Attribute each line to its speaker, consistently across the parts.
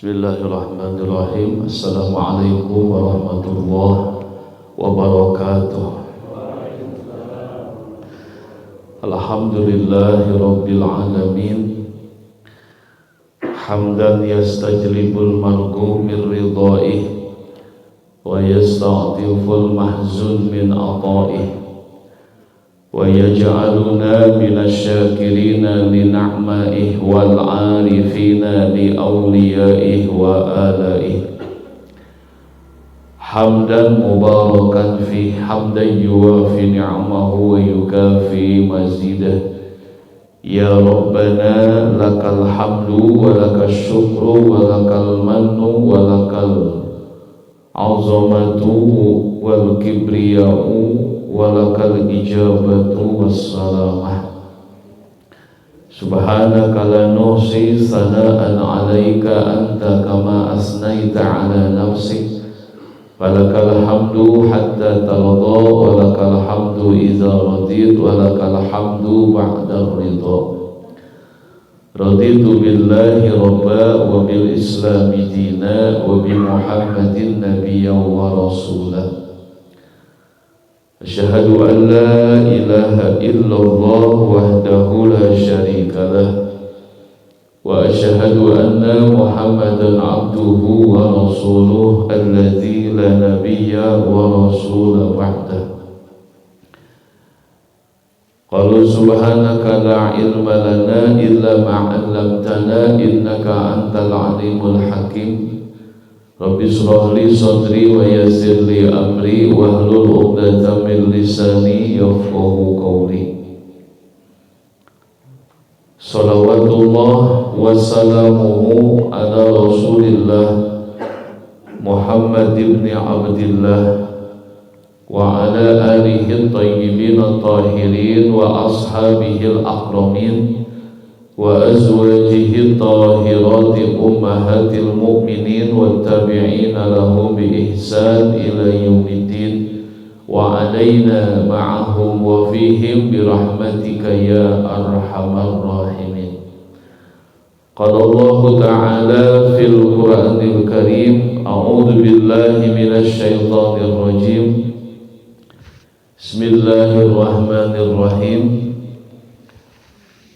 Speaker 1: Bismillahirrahmanirrahim. Assalamualaikum warahmatullahi wabarakatuh. Alhamdulillahirabbil alamin. Hamdan yastajlibul marghum min ridhaih wa yasta'tiful mahzun min ataih wa yaj'aluna minasyakirina li ni'maih wal 'arifina li awliyaih wa alaih. Hamdan mubarakan fi hamdan yuwafi ni'amahu wa yukafi mazidah. Ya Rabbana lakal hamdu wa lakal syukru wa lakal mannu wa lakal azamatu wal kibriya'u walakal ijabatu wassalamah. Subhanaka la nuhsi sana'an 'alaika anta kama asnaita 'ala nafsik. Walakal hamdu hatta tarda, walakal hamdu idza radit, walakal hamdu ba'da ridha. Raditu billahi rabba wa bil islami dina wa bi Muhammadin nabiyyan wa rasulah. Asyhadu an la ilaha illallah wahdahu la syarika lah wa asyhadu anna Muhammadan abduhu wa rasuluh alladzi la nabiyya wa rasula ba'dah. Qalu subhanaka la ilma lana illa ma 'allamtana innaka antal alimul hakim. Rabbi shrah li sadri wa yassir li amri wahlul 'uqdatam min lisani yafqahu qawli. Shalawatullah wa salamuhu ala Rasulillah Muhammad ibn Abdillah wa ala alihi at-tayyibin at-tahirin wa ashabihi al-akramin wa azwajihi at-tahirati ummahatil mu'minin wa tabi'ina lahum bi ihsan ila yaumiddin wa alaina ma'ahum wa fihim bi rahmatika ya arhamar rahimin. Qala Allah ta'ala fil Qur'anil Karim, a'udzu billahi minasy syaithanir rajim. Bismillahirrahmanirrahim.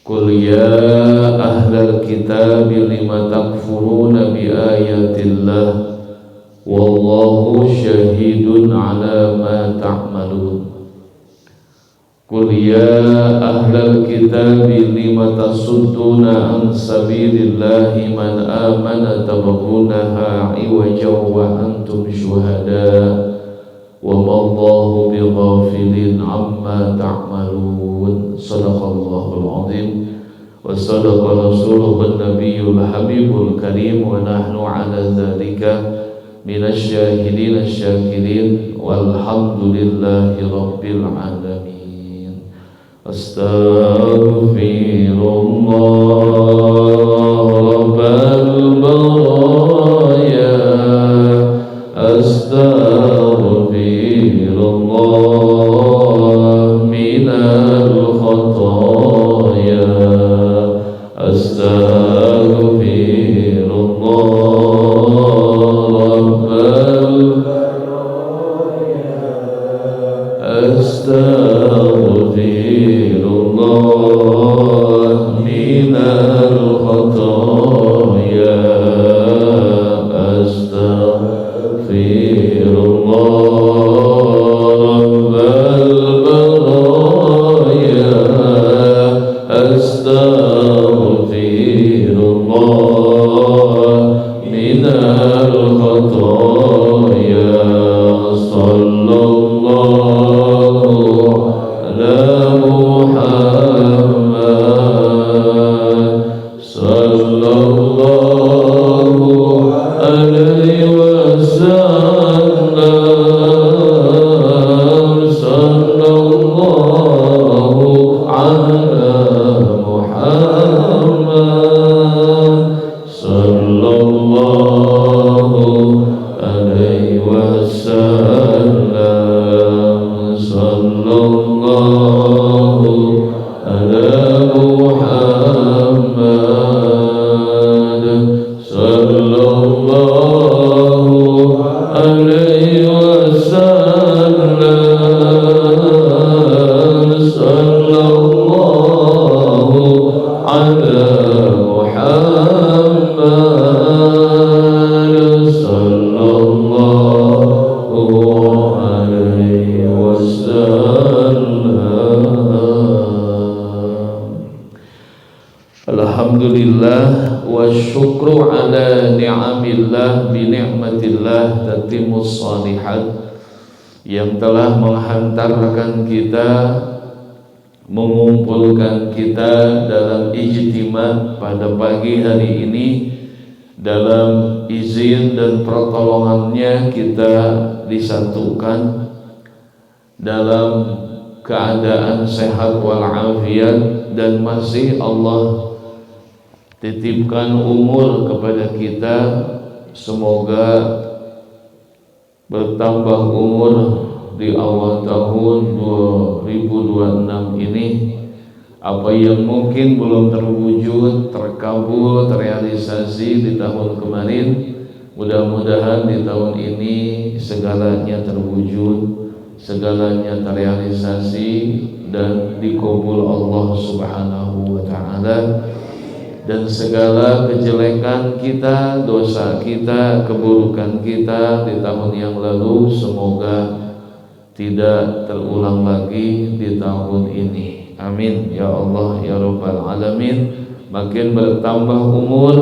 Speaker 1: Qul ya ahlal kitab lima takfuruna bi ayatillah wallahu syahidun ala ma ta'malun. Qul ya ahlal kitab lima tasudduna an sabilillahi man amana tabghunaha iwajan wa antum syuhada wa mallahu bighafilin amma ta'malun. Sadaqallahul azim wa sadaqa rasuluhun nabiyyul habibul karim wa nahnu ala dzalika minasy syahidin asy-syakirin walhamdulillahi rabbil alamin. Astaghfirullah rabbal baraya, astaghfirullah minal khataya, astaghfirullah rabbal baraya, astaghfirullah minal khataya. الخطايا صلى الله على محمد صلى الله عليه وسلم صلى الله على محمد صلى الله عليه وسلم صلى الله على محمد صلى الله عليه وسلم صلى الله على محمد صلى الله عليه وسلم. Alhamdulillah wa syukru ala ni'amillah bi ni'matillah tatimmus shalihat, yang telah menghantarkan kita, mengumpulkan kita dalam ijtima pada pagi hari ini. Dalam izin dan pertolongannya kita disatukan dalam keadaan sehat walafiat, dan masih Allah titipkan umur kepada kita. Semoga bertambah umur di awal tahun 2026 ini. Apa yang mungkin belum terwujud, terkabul, terrealisasi di tahun kemarin, mudah-mudahan di tahun ini segalanya terwujud, segalanya terrealisasi dan dikabul Allah Subhanahu wa ta'ala. Dan segala kejelekan kita, dosa kita, keburukan kita di tahun yang lalu semoga tidak terulang lagi di tahun ini. Amin ya Allah ya Rabbal Alamin. Makin bertambah umur,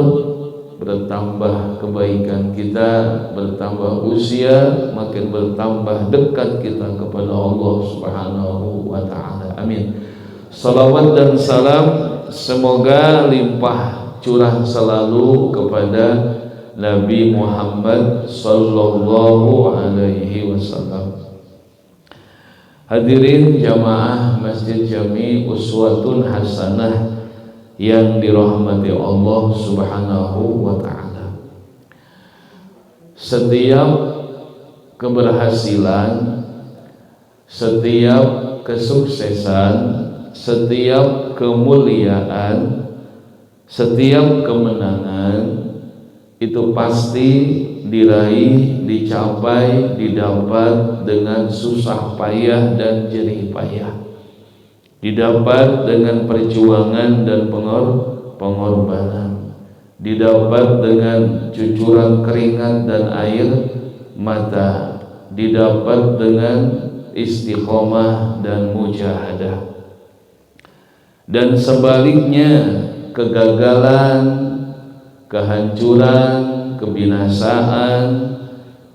Speaker 1: bertambah kebaikan kita, bertambah usia, makin bertambah dekat kita kepada Allah Subhanahu wa ta'ala. Amin. Salawat dan salam semoga limpah curah selalu kepada Nabi Muhammad sallallahu alaihi wasallam. Hadirin jamaah Masjid Jami Uswatun Hasanah yang dirahmati Allah Subhanahu wa ta'ala. Setiap keberhasilan, setiap kesuksesan, setiap kemuliaan, setiap kemenangan itu pasti diraih, dicapai, didapat dengan susah payah dan jerih payah, didapat dengan perjuangan dan pengorbanan, didapat dengan cucuran keringat dan air mata, didapat dengan istiqomah dan mujahadah. Dan sebaliknya, kegagalan, kehancuran, kebinasaan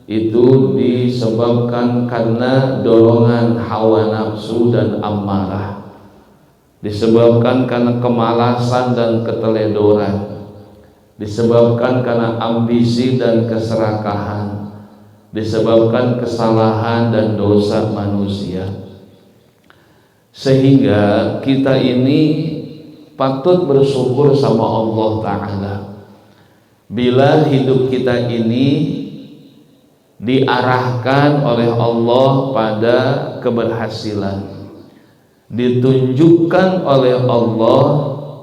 Speaker 1: itu disebabkan karena dorongan hawa nafsu dan amarah, disebabkan karena kemalasan dan keteledoran, disebabkan karena ambisi dan keserakahan, disebabkan kesalahan dan dosa manusia. Sehingga kita ini patut bersyukur sama Allah Ta'ala bila hidup kita ini diarahkan oleh Allah pada keberhasilan, ditunjukkan oleh Allah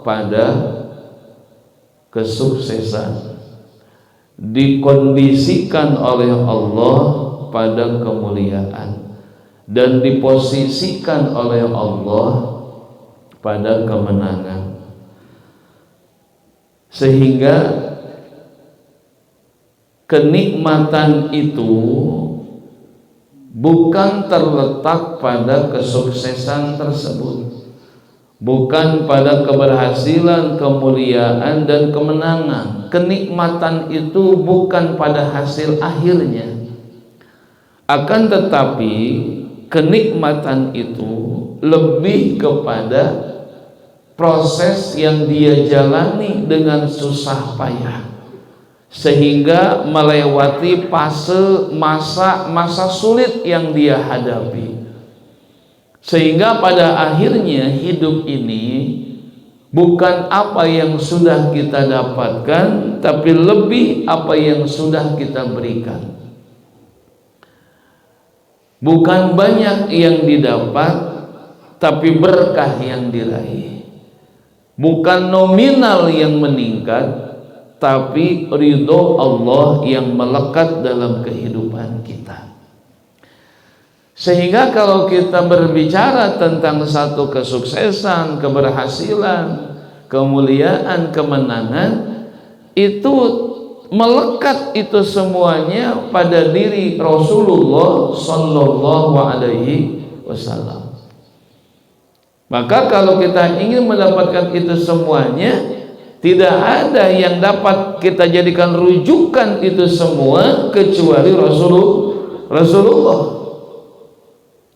Speaker 1: pada kesuksesan, dikondisikan oleh Allah pada kemuliaan, dan diposisikan oleh Allah pada kemenangan. Sehingga kenikmatan itu bukan terletak pada kesuksesan tersebut, bukan pada keberhasilan, kemuliaan dan kemenangan. kenikmatan itu bukan pada hasil akhirnya, akan tetapi kenikmatan itu lebih kepada proses yang dia jalani dengan susah payah sehingga melewati masa sulit yang dia hadapi, sehingga pada akhirnya hidup ini bukan apa yang sudah kita dapatkan, tapi lebih apa yang sudah kita berikan. Bukan banyak yang didapat, tapi berkah yang diraih. Bukan nominal yang meningkat, tapi ridho Allah yang melekat dalam kehidupan kita. Sehingga kalau kita berbicara tentang satu kesuksesan, keberhasilan, kemuliaan, kemenangan, itu melekat itu semuanya pada diri Rasulullah Sallallahu Alaihi Wasallam. Maka kalau kita ingin mendapatkan itu semuanya, tidak ada yang dapat kita jadikan rujukan itu semua kecuali Rasulullah.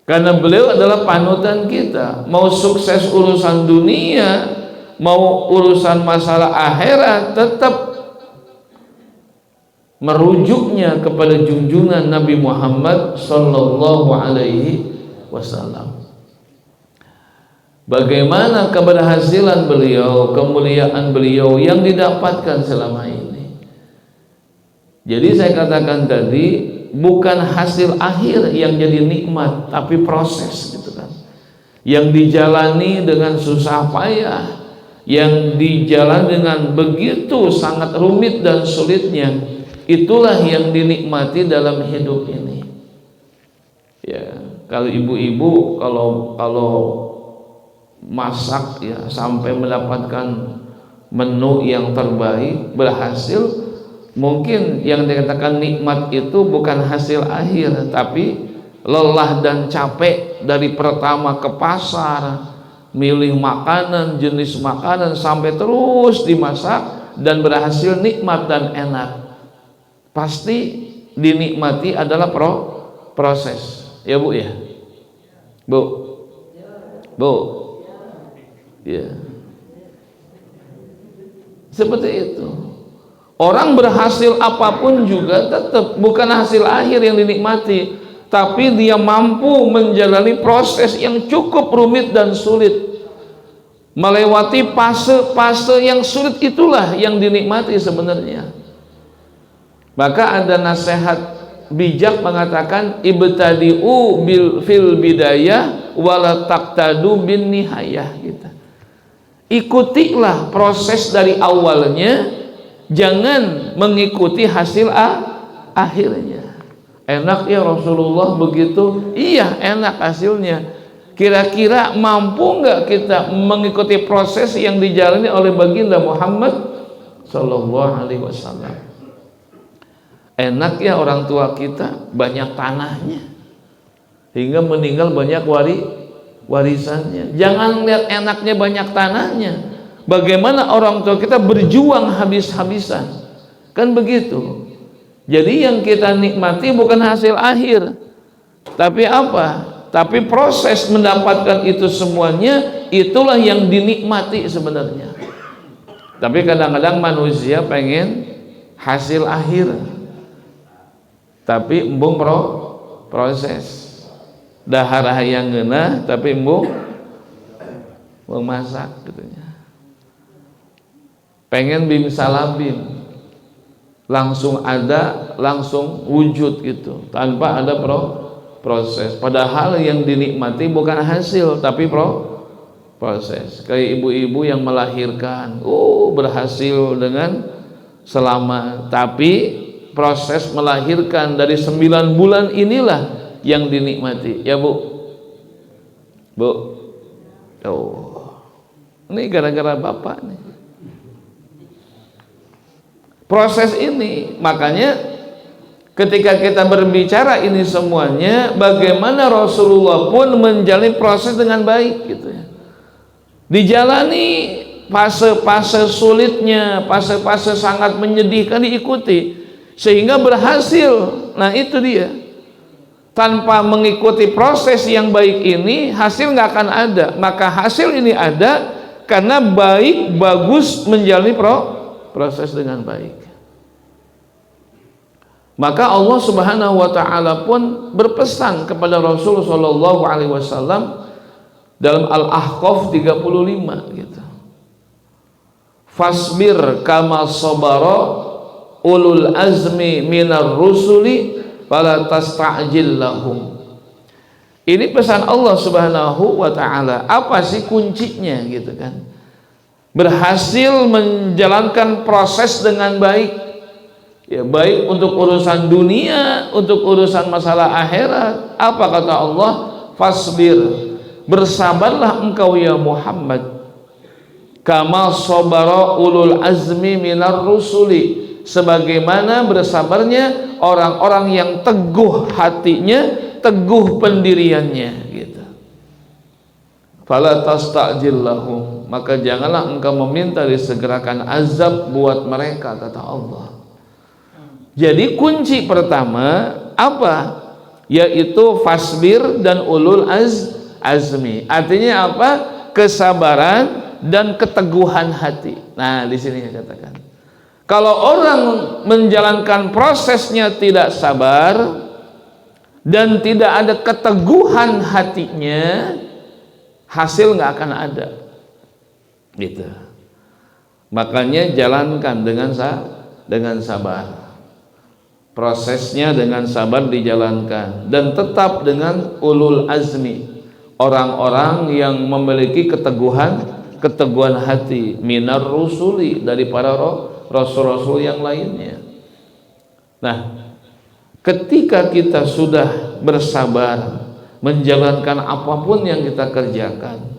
Speaker 1: Karena beliau adalah panutan kita. Mau sukses urusan dunia, mau urusan masalah akhirat, tetap merujuknya kepada junjungan Nabi Muhammad Sallallahu Alaihi Wasallam. Bagaimana keberhasilan beliau, kemuliaan beliau yang didapatkan selama ini. Jadi saya katakan tadi, bukan hasil akhir yang jadi nikmat, tapi proses gitu kan, yang dijalani dengan susah payah, yang dijalani dengan begitu sangat rumit dan sulitnya, itulah yang dinikmati dalam hidup ini. Ya, kalau ibu-ibu kalau masak ya sampai mendapatkan menu yang terbaik, berhasil, mungkin yang dikatakan nikmat itu bukan hasil akhir, tapi lelah dan capek dari pertama ke pasar, milih makanan, jenis makanan, sampai terus dimasak dan berhasil nikmat dan enak. Pasti dinikmati adalah proses. Ya Bu ya? Bu? Ya. Seperti itu. Orang berhasil apapun juga tetap bukan hasil akhir yang dinikmati, tapi dia mampu menjalani proses yang cukup rumit dan sulit, melewati fase-fase yang sulit, itulah yang dinikmati sebenarnya. Maka ada nasihat bijak mengatakan, ibtadi'u fil bidayah wala taqtadu bin nihayah gitu. Ikutilah proses dari awalnya, jangan mengikuti hasil akhirnya. Enak ya Rasulullah begitu? Iya, enak hasilnya. Kira-kira mampu nggak kita mengikuti proses yang dijalani oleh baginda Muhammad Sallallahu Alaihi Wasallam? Enak ya orang tua kita banyak tanahnya, hingga meninggal banyak warisannya. Jangan lihat enaknya banyak tanahnya, bagaimana orang tua kita berjuang habis-habisan, kan begitu. Jadi yang kita nikmati bukan hasil akhir, tapi apa? Tapi proses mendapatkan itu semuanya, itulah yang dinikmati sebenarnya. Tapi kadang-kadang manusia pengen hasil akhir, tapi embung proses. Dahar hayang geunah tapi embung memasak gitu. Pengen bimsalabim, langsung ada, langsung wujud gitu, tanpa ada proses. Padahal yang dinikmati bukan hasil, tapi proses. Kayak ibu-ibu yang melahirkan, berhasil dengan selamat, tapi proses melahirkan dari 9 bulan inilah yang dinikmati. Ya Bu? Ini gara-gara Bapak nih. Proses ini, makanya ketika kita berbicara ini semuanya, bagaimana Rasulullah pun menjalani proses dengan baik gitu ya. Dijalani fase-fase sulitnya, fase-fase sangat menyedihkan diikuti sehingga berhasil. Nah itu dia, tanpa mengikuti proses yang baik ini hasil nggak akan ada. Maka hasil ini ada karena baik, bagus, menjalani proses dengan baik. Maka Allah Subhanahu wa taala pun berpesan kepada Rasul sallallahu alaihi wasallam dalam Al-Ahqaf 35 gitu. Fasbir kama sabara ulul azmi minar rusuli fala tasta'jil lahum. Ini pesan Allah Subhanahu wa taala. Apa sih kuncinya gitu kan? Berhasil menjalankan proses dengan baik. Ya, baik untuk urusan dunia, untuk urusan masalah akhirat. Apa kata Allah? Fasbir, bersabarlah engkau ya Muhammad, kama sabara ulul azmi minar rusuli, sebagaimana bersabarnya orang-orang yang teguh hatinya, teguh pendiriannya gitu. Fala tasta'jil lahum, maka janganlah engkau meminta disegerakan azab buat mereka, kata Allah. Jadi kunci pertama apa? Yaitu fasbir dan ulul azmi. Artinya apa? Kesabaran dan keteguhan hati. Nah, di sini saya katakan, kalau orang menjalankan prosesnya tidak sabar dan tidak ada keteguhan hatinya, hasil nggak akan ada. Gitu. Makanya jalankan dengan sabar. Prosesnya dengan sabar dijalankan dan tetap dengan ulul azmi, orang-orang yang memiliki keteguhan hati, minar rusuli, dari para rasul-rasul yang lainnya. Nah, ketika kita sudah bersabar menjalankan apapun yang kita kerjakan,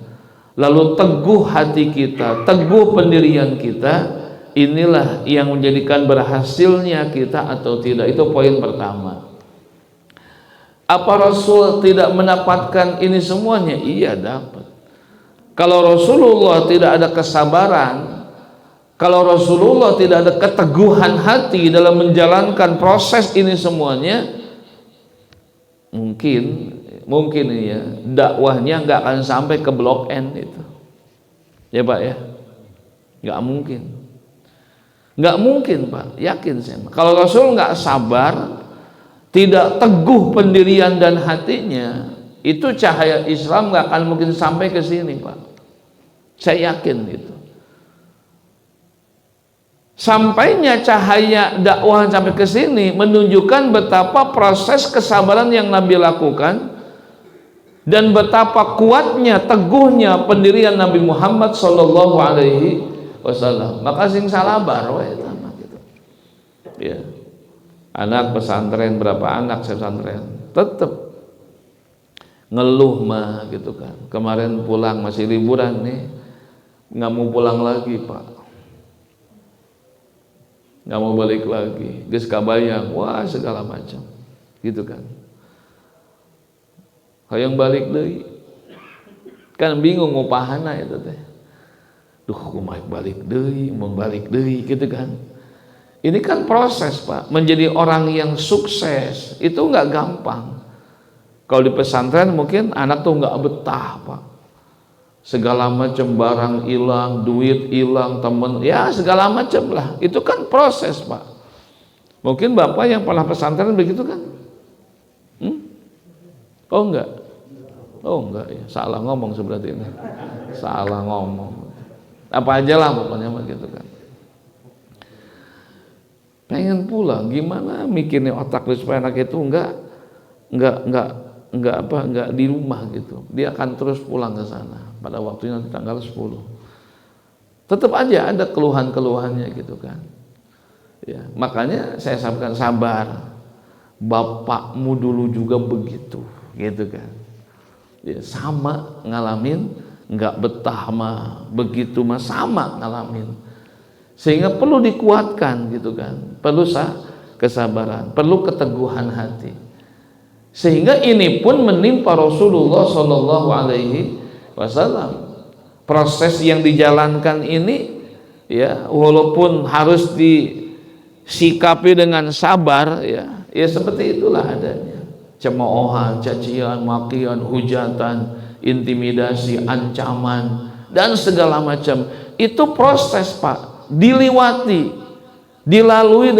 Speaker 1: lalu teguh hati kita, teguh pendirian kita, inilah yang menjadikan berhasilnya kita atau tidak. Itu poin pertama. Apa Rasul tidak mendapatkan ini semuanya? Iya, dapat. Kalau Rasulullah tidak ada kesabaran, kalau Rasulullah tidak ada keteguhan hati dalam menjalankan proses ini semuanya, mungkin ya dakwahnya nggak akan sampai ke blok N itu. Ya Pak ya, nggak mungkin. Nggak mungkin Pak, yakin saya. Kalau Rasul nggak sabar, tidak teguh pendirian dan hatinya, itu cahaya Islam nggak akan mungkin sampai ke sini Pak. Saya yakin itu. Sampainya cahaya dakwah sampai ke sini menunjukkan betapa proses kesabaran yang Nabi lakukan dan betapa kuatnya, teguhnya pendirian Nabi Muhammad sallallahu alaihi wasallam. Maka sing salabar wae gitu. Ya. Anak pesantren, berapa anak pesantren tetap ngeluh mah gitu kan. Kemarin pulang masih liburan nih, nggak mau pulang lagi Pak, nggak mau balik lagi, geus kabayang, wah segala macam gitu kan. Hayang balik deui, kan bingung ngupahana itu teh. Duh, kumaha balik deui, mau balik deui gitu kan. Ini kan proses Pak, menjadi orang yang sukses itu nggak gampang. Kalau di pesantren mungkin anak tuh nggak betah Pak, segala macam barang hilang, duit hilang, temen ya segala macam lah. Itu kan proses Pak. Mungkin Bapak yang pernah pesantren begitu kan? Oh enggak ya, salah ngomong seperti ini, salah ngomong. Apa aja lah pokoknya begitu kan. Pengen pulang, gimana mikirnya otak supaya anak itu enggak di rumah gitu. Dia akan terus pulang ke sana pada waktunya nanti tanggal 10. Tetap aja ada keluhan-keluhannya gitu kan. Ya, makanya saya sampaikan sabar. Bapakmu dulu juga begitu, gitu kan. Ya, sama ngalamin, nggak betah mah, begitu mah sama ngalamin. Sehingga perlu dikuatkan gitu kan. Perlu kesabaran, perlu keteguhan hati. Sehingga ini pun menimpa Rasulullah Shallallahu Alaihi Wasallam. proses yang dijalankan ini ya, walaupun harus disikapi dengan sabar ya, ya seperti itulah adanya. Cemoohan, cacian, makian, hujatan, intimidasi, ancaman dan segala macam itu proses Pak, diliwati, dilalui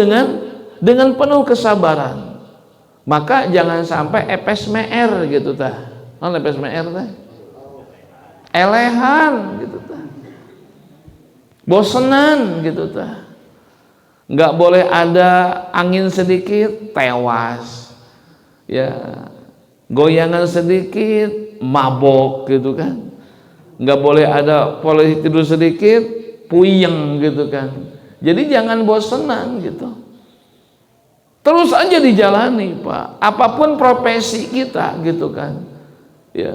Speaker 1: dengan penuh kesabaran. Maka jangan sampai epes-mer gitu tah. Non epes-mer tah. Elehan gitu tah. Bosenan gitu tah. Enggak boleh ada angin sedikit tewas. Ya. Goyangan sedikit mabok gitu kan. Enggak boleh ada pola tidur sedikit puyeng gitu kan. Jadi jangan bosenan gitu. Terus aja dijalani Pak, apapun profesi kita gitu kan ya.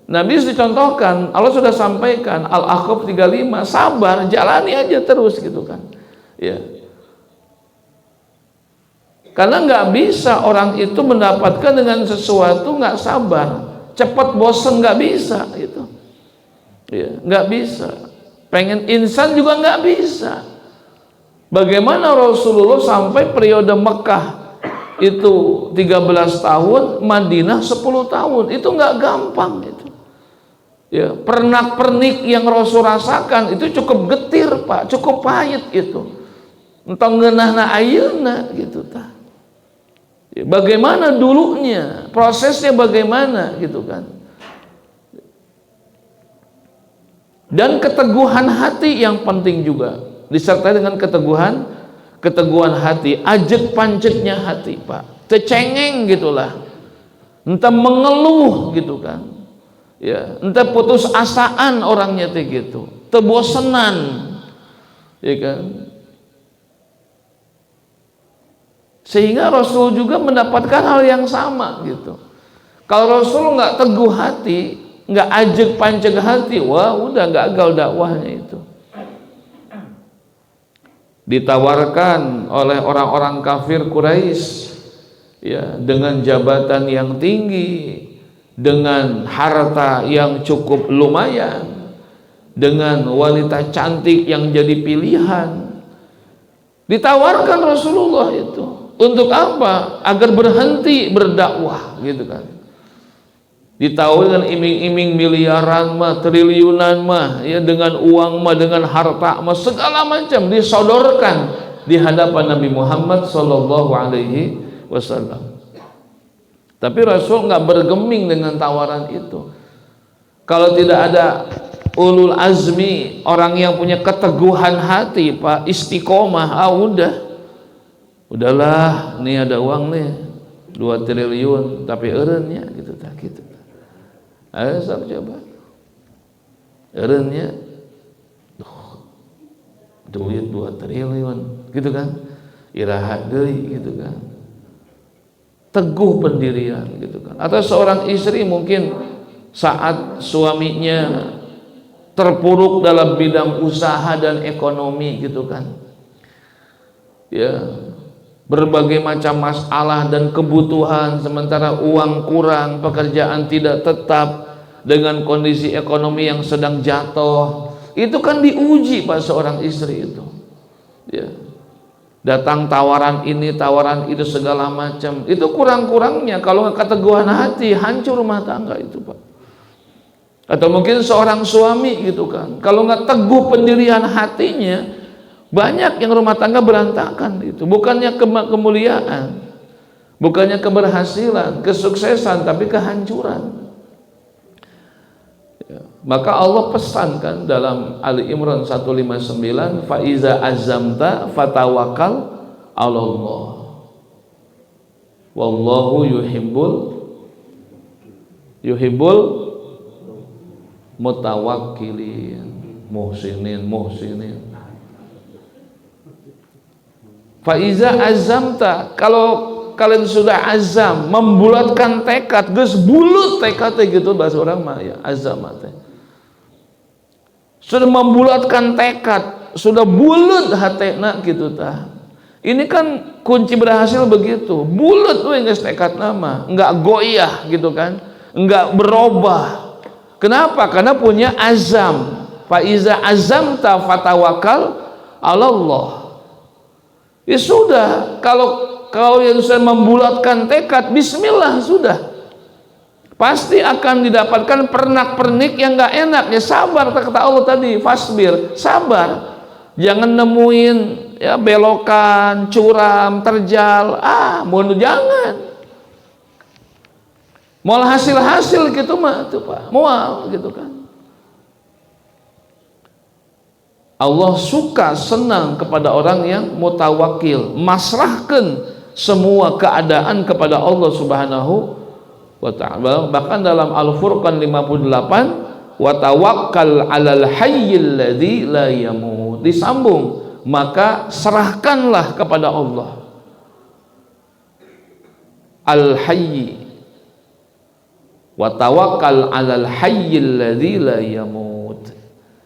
Speaker 1: Nabi dicontohkan, Allah sudah sampaikan Al-Ahqaf 35, sabar, jalani aja terus gitu kan ya. Karena nggak bisa orang itu mendapatkan dengan sesuatu nggak sabar, cepat bosen, nggak bisa gitu ya, nggak bisa. Pengen insan juga nggak bisa. Bagaimana Rasulullah sampai periode Mekah itu 13 tahun, Madinah 10 tahun, itu nggak gampang itu. Ya, pernak-pernik yang Rasul rasakan itu cukup getir Pak, cukup pahit itu. Entah ngeunahna ayeuna gitu tah. Ya, bagaimana dulunya, prosesnya bagaimana gitu kan. Dan keteguhan hati yang penting juga. Disertai dengan keteguhan hati, ajek pancetnya hati Pak, tecengeng gitulah, entah mengeluh gitu kan ya, entah putus asaan orangnya teh gitu, tebosenan ya kan. Sehingga Rasul juga mendapatkan hal yang sama gitu. Kalau Rasul nggak teguh hati, nggak ajek pancet hati, wah udah gagal dakwahnya itu. Ditawarkan oleh orang-orang kafir Quraisy ya, dengan jabatan yang tinggi, dengan harta yang cukup lumayan, dengan wanita cantik yang jadi pilihan. Ditawarkan Rasulullah itu untuk apa? Agar berhenti berdakwah gitu kan. Ditawarkan dengan iming-iming miliaran mah, triliunan mah, ya dengan uang mah, dengan harta mah, segala macam disodorkan di hadapan Nabi Muhammad Sallallahu Alaihi Wasallam. Tapi Rasul nggak bergeming dengan tawaran itu. Kalau tidak ada ulul azmi, orang yang punya keteguhan hati Pak, istiqomah, udahlah, nih ada uang nih 2 triliun, tapi eureunnya gitu tak gitu. Ayo sok coba eureunnya duit 2 triliun gitu kan, iraha deui gitu kan, teguh pendirian gitu kan. Atau seorang istri mungkin saat suaminya terpuruk dalam bidang usaha dan ekonomi gitu kan ya, berbagai macam masalah dan kebutuhan, sementara uang kurang, pekerjaan tidak tetap, dengan kondisi ekonomi yang sedang jatuh, itu kan diuji Pak seorang istri itu ya. Datang tawaran ini, tawaran itu, segala macam, itu kurang-kurangnya kalau nggak keteguhan hati, hancur rumah tangga itu Pak. Atau mungkin seorang suami gitu kan, kalau nggak teguh pendirian hatinya, banyak yang rumah tangga berantakan itu. Bukannya kemuliaan, bukannya keberhasilan, kesuksesan, tapi kehancuran ya. Maka Allah pesankan dalam Ali Imran 159, fa iza azamta fatawakal 'alallah wallahu yuhibbul mutawakkilin, muhsinin. Faiza azamta, kalau kalian sudah azam, membulatkan tekad, geus bulut tekadnya gitu bahasa orang mah ya, azam teh. Sudah membulatkan tekad, sudah bulut hatena gitu tah. Ini kan kunci berhasil begitu, bulut we geus tekad nama, enggak goyah gitu kan, enggak berubah. Kenapa? Karena punya azam, Fa iza azamta fatawakkal 'ala Allah. Ya sudah, kalau yang sudah membulatkan tekad, bismillah sudah. Pasti akan didapatkan pernak-pernik yang nggak enak. Ya sabar, kata Allah tadi, fasbir, sabar. Jangan nemuin ya belokan, curam, terjal. Mohon jangan. Mau hasil gitu mah tuh Pak. Mual gitu kan. Allah suka senang kepada orang yang mutawakil, masrahkan semua keadaan kepada Allah Subhanahu wa ta'ala. Bahkan dalam Al-Furqan 58, wa tawakkal 'alal hayyil ladzi la yamut. Disambung, maka serahkanlah kepada Allah. Al-hayy, wa tawakkal 'alal hayyil ladzi la yamut.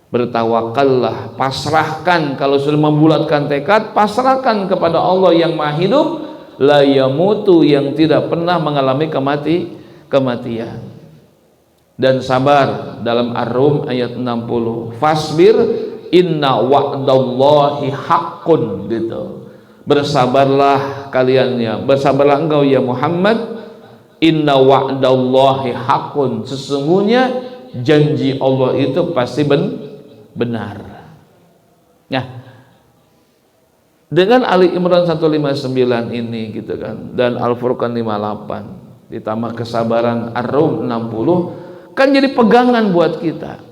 Speaker 1: Bertawakallah, pasrahkan. Kalau sudah membulatkan tekad, pasrahkan kepada Allah yang Maha Hidup, la yamutu, yang tidak pernah mengalami kematian. Dan sabar dalam Ar-Rum ayat 60. Fasbir inna wa'dallahi haqqun, gitu. Bersabarlah kalian ya, bersabarlah engkau ya Muhammad, inna wa'dallahi haqqun, sesungguhnya janji Allah itu pasti benar. Nah, dengan Ali Imran 159 ini gitu kan, dan Al-Furqan 58 ditambah kesabaran Ar-Rum 60, kan jadi pegangan buat kita.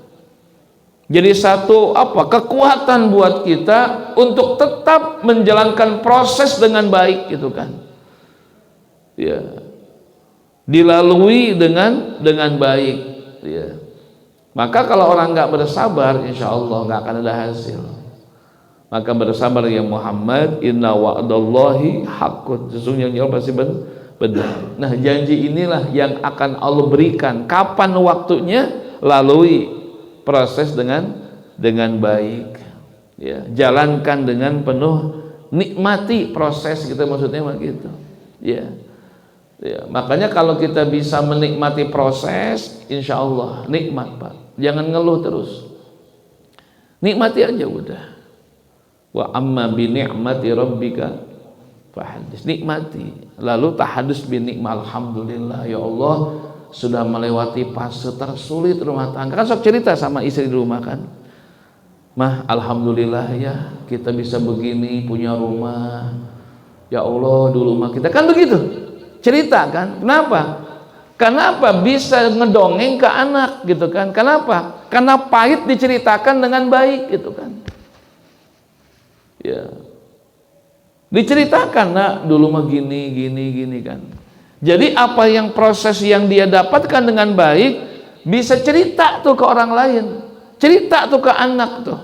Speaker 1: Jadi satu kekuatan buat kita untuk tetap menjalankan proses dengan baik gitu kan. Ya. Dilalui dengan baik, ya. Maka kalau orang nggak bersabar, insya Allah nggak akan ada hasil. Maka bersabar ya Muhammad, inna wa'dallahi haqqun, sesungguhnya Allah pasti benar. Nah, janji inilah yang akan Allah berikan. Kapan waktunya? Lalui proses dengan baik. Ya, jalankan dengan penuh, nikmati proses kita, maksudnya begitu. Ya. Ya, makanya kalau kita bisa menikmati proses, insya Allah nikmat Pak. Jangan ngeluh terus, nikmati aja udah. Wa amma bi ni'mati rabbika fahaddits, nikmati. Lalu tahadus bi ni'mah, alhamdulillah ya Allah sudah melewati fase tersulit rumah tangga. Kan sok cerita sama istri di rumah kan, mah alhamdulillah ya kita bisa begini, punya rumah. Ya Allah dulu mah kita kan begitu cerita kan. Kenapa bisa ngedongeng ke anak gitu kan? Kenapa? Karena pahit diceritakan dengan baik gitu kan. Ya. Diceritakan, nak dulu mah gini kan. Jadi apa yang proses yang dia dapatkan dengan baik, bisa cerita tuh ke orang lain. Cerita tuh ke anak tuh.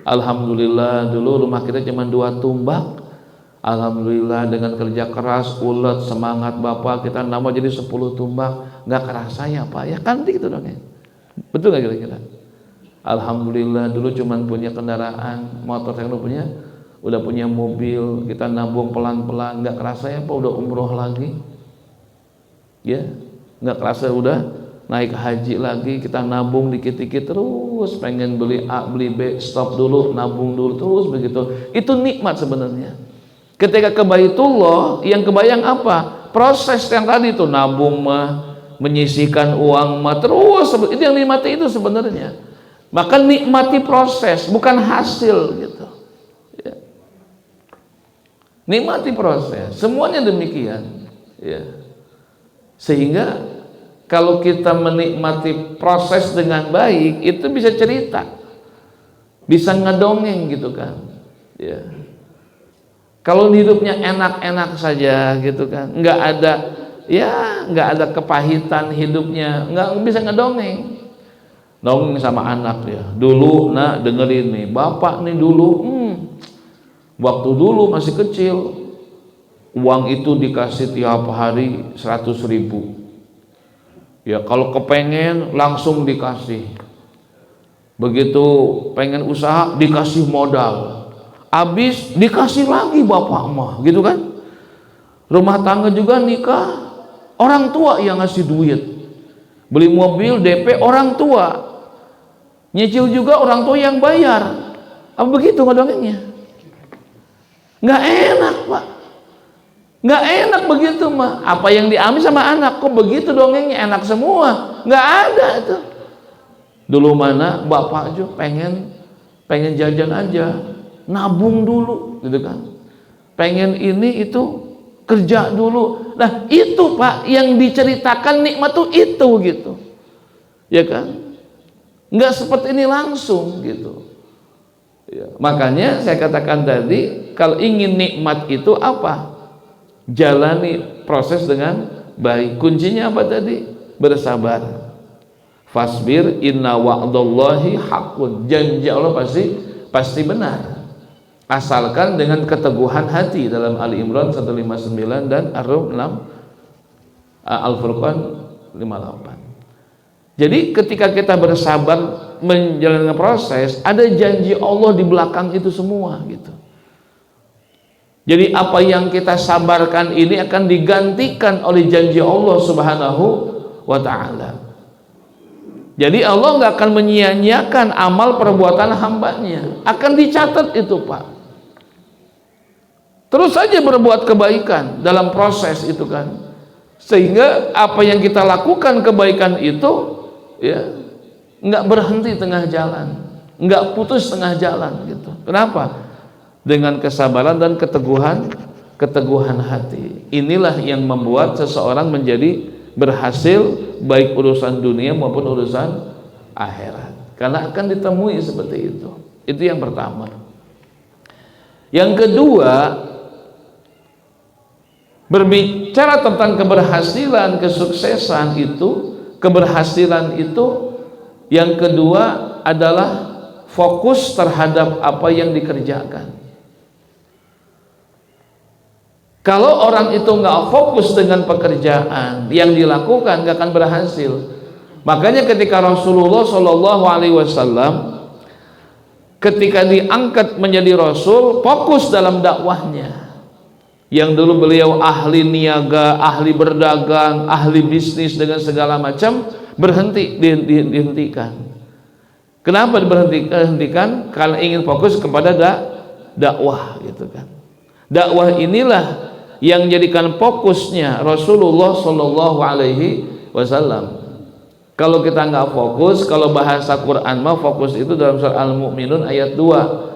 Speaker 1: Alhamdulillah dulu rumah kita cuma 2 tumbak. Alhamdulillah dengan kerja keras, ulet, semangat Bapak, kita nambah jadi 10 tumbak. Nggak kerasa ya Pak, ya kan gitu dong ya. Betul nggak kira-kira? Alhamdulillah dulu cuman punya kendaraan motor, yang udah punya mobil, kita nabung pelan-pelan. Nggak kerasa ya Pak, udah umroh lagi. Ya, nggak kerasa udah naik haji lagi, kita nabung dikit-dikit terus, pengen beli A, beli B, stop dulu, nabung dulu terus begitu. Itu nikmat sebenarnya. Ketika ke Baitullah, yang kebayang apa? Proses yang tadi itu, nabung mah, menyisihkan uang mah, terus itu yang nikmati itu sebenarnya. Maka nikmati proses, bukan hasil gitu. Ya. Nikmati proses, semuanya demikian. Ya. Sehingga kalau kita menikmati proses dengan baik, itu bisa cerita, bisa ngedongeng gitu kan. Ya. Kalau hidupnya enak-enak saja gitu kan, nggak ada kepahitan hidupnya, nggak bisa ngedongeng. Dongeng sama anak ya, dulu nak dengerin nih, bapak nih dulu, waktu dulu masih kecil, uang itu dikasih tiap hari 100.000. Ya kalau kepengen langsung dikasih. Begitu pengen usaha dikasih modal. Habis dikasih lagi bapak mah gitu kan. Rumah tangga juga nikah, orang tua yang ngasih duit. Beli mobil DP orang tua. Nyicil juga orang tua yang bayar. Apa begitu ngedongengnya? Nggak enak, Pak. Nggak enak begitu mah. Apa yang diambil sama anak, kok begitu dongengnya enak semua? Nggak ada itu. Dulu mana bapak aja pengen jajan aja, nabung dulu, gitu kan? Pengen ini itu kerja dulu. Nah itu Pak yang diceritakan nikmat tuh itu gitu, ya kan? Nggak seperti ini langsung gitu. Ya, makanya saya katakan tadi, kalau ingin nikmat itu apa? Jalani proses dengan baik. Kuncinya apa tadi? Bersabar. Fasbir inna wa'dallahi haqqun. Janji Allah pasti benar. Asalkan dengan keteguhan hati, dalam Ali Imran 159 dan Ar-Rum 6, Al-Furqan 58. Jadi ketika kita bersabar menjalankan proses, ada janji Allah di belakang itu semua gitu. Jadi apa yang kita sabarkan ini akan digantikan oleh janji Allah Subhanahu wa ta'ala. Jadi Allah nggak akan menyia-nyiakan amal perbuatan hambanya, akan dicatat itu Pak. Terus saja berbuat kebaikan dalam proses itu kan, sehingga apa yang kita lakukan kebaikan itu ya nggak berhenti tengah jalan, nggak putus tengah jalan gitu. Kenapa? Dengan kesabaran dan keteguhan hati. Inilah yang membuat seseorang menjadi berhasil baik urusan dunia maupun urusan akhirat, karena akan ditemui seperti itu. Itu yang pertama. Yang kedua, berbicara tentang keberhasilan, kesuksesan itu, keberhasilan itu yang kedua adalah fokus terhadap apa yang dikerjakan. Kalau orang itu nggak fokus dengan pekerjaan yang dilakukan, nggak akan berhasil. Makanya ketika Rasulullah Shallallahu Alaihi Wasallam ketika diangkat menjadi Rasul, fokus dalam dakwahnya. Yang dulu beliau ahli niaga, ahli berdagang, ahli bisnis dengan segala macam, dihentikan. Kenapa dihentikan? Karena ingin fokus kepada dakwah, gitu kan. Dakwah inilah yang jadikan fokusnya Rasulullah Shallallahu Alaihi Wasallam. Kalau kita nggak fokus, kalau bahasa Quran mah fokus itu dalam surah Al-Mu'minun ayat 2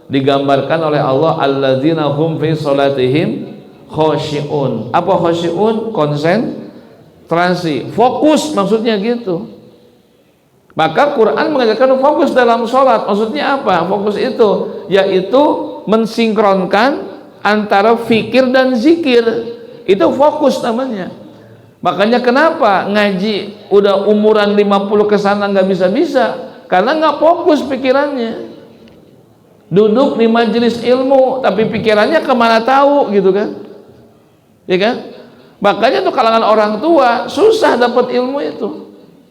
Speaker 1: digambarkan oleh Allah, alladzina hum fi sholatihim khosyi'un. Apa khosyi'un? Konsentrasi, fokus, maksudnya gitu. Maka Quran mengajarkan fokus dalam sholat. Maksudnya apa? Fokus itu yaitu mensinkronkan antara fikir dan zikir. Itu fokus namanya. Makanya kenapa ngaji udah umuran 50 ke sana nggak bisa-bisa, karena nggak fokus pikirannya. Duduk di majelis ilmu tapi pikirannya kemana tahu, gitu kan, ya kan? Makanya tuh kalangan orang tua susah dapat ilmu itu,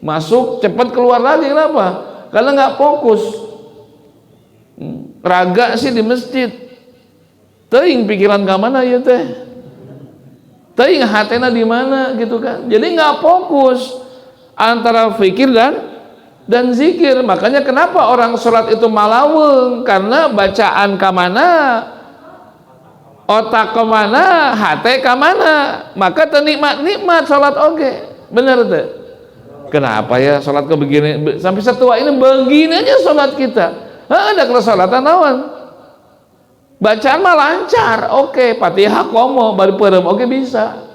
Speaker 1: masuk cepat keluar lagi. Kenapa? Karena nggak fokus. Raga sih di masjid, teuing pikiran ke mana ya teh, teuing hatena di mana, gitu kan. Jadi nggak fokus antara fikir dan zikir. Makanya kenapa orang sholat itu malaweng, karena bacaan ke mana, otak ke mana, hati ke mana. Maka ternikmat sholat oke. Bener tuh. Kenapa ya sholat ke begini, sampai setua ini begini aja sholat kita. Ada kalau sholatan nawan, bacaan mah lancar, oke, Fatihah komo baru perem, oke, bisa.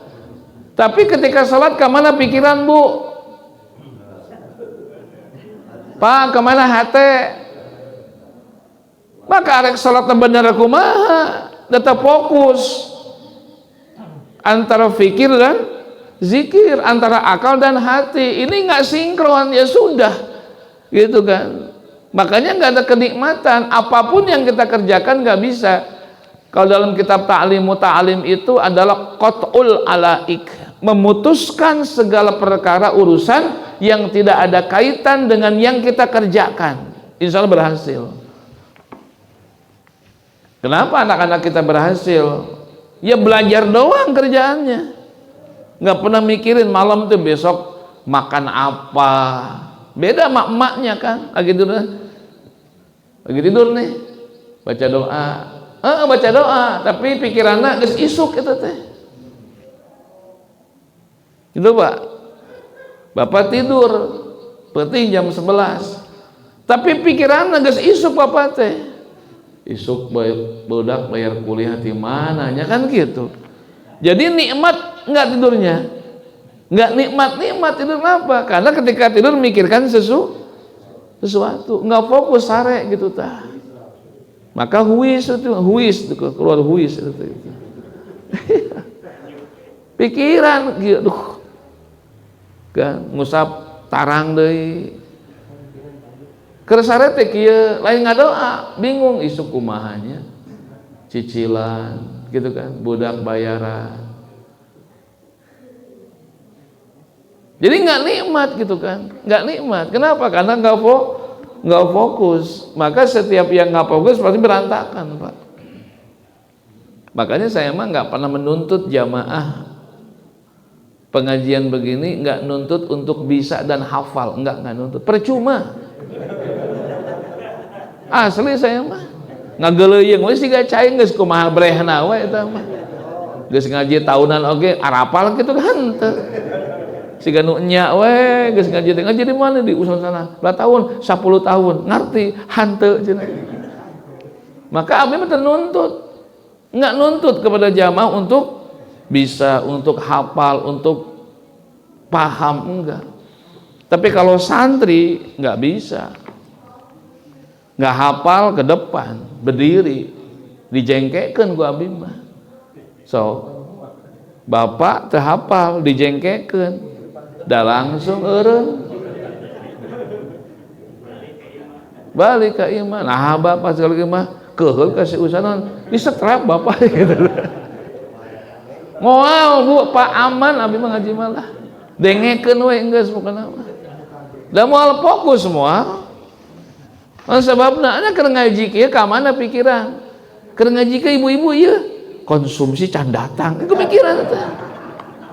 Speaker 1: Tapi ketika sholat kemana pikiran bu? Pak, kemana hati? Maka arek sholat bener kumaha, tetap fokus antara fikir dan zikir, antara akal dan hati. Ini nggak sinkron, ya sudah, gitu kan. Makanya nggak ada kenikmatan. Apapun yang kita kerjakan nggak bisa. Kalau dalam kitab Ta'lim itu adalah qat'ul alaik, memutuskan segala perkara urusan yang tidak ada kaitan dengan yang kita kerjakan. Insya Allah berhasil. Kenapa anak-anak kita berhasil? Ya belajar doang kerjaannya, nggak pernah mikirin malam tuh besok makan apa, Beda emak-emaknya kan, lagi tidur nih, baca doa. Baca doa, tapi pikiranna geus isuk eta teh. Gitu Pak. Bapak tidur, penting jam 11. Tapi pikiranna geus isuk Bapak teh. Isuk budak bayar kuliah di mananya kan gitu. Jadi nikmat enggak tidurnya. Enggak nikmat tidur kenapa? Karena ketika tidur mikirkan sesuatu, enggak fokus sare gitu tah. Maka huis itu keluar huis itu. Pikiran gitu. Kan ngusap tarang deui. Keur sare teh kieu lain ngadoa, bingung isuk kumahanya. Cicilan gitu kan, budak bayaran. Jadi enggak nikmat gitu kan. Enggak nikmat. Kenapa? Karena enggak fokus. Maka setiap yang nggak fokus pasti berantakan Pak. Makanya saya mah nggak pernah menuntut jamaah pengajian begini, nggak nuntut untuk bisa dan hafal, nggak nuntut, percuma. Asli saya mah ngageleuyeng we siga cai geus kumaha brehna we eta mah. Geus ngaji tahunan oge arapal kitu kan henteu. Siga nu nya we geus ngaji di mana di usul sana 2 tahun 10 tahun ngarti hanteu cenah. Maka abdi mah teu nuntut, enggak nuntut kepada jamaah untuk bisa, untuk hafal, untuk paham, enggak. Tapi kalau santri enggak bisa, enggak hafal ke depan berdiri dijengkekeun ku abdi mah. So bapak teu hafal dijengkekeun dah langsung eureun balik ke imah. Nah bapak sekali imah keheul kasih usahanon disetrap bapak gitu. Moal Bu Pak aman abdi mah ngaji malah dengekeun we geus pokona mah. Da moal fokus semua. Sababna nya keur ngaji kieu ka mana pikiran? Keur ngaji ke ibu-ibu ieu konsumsi can datang. Itu pikiran teh.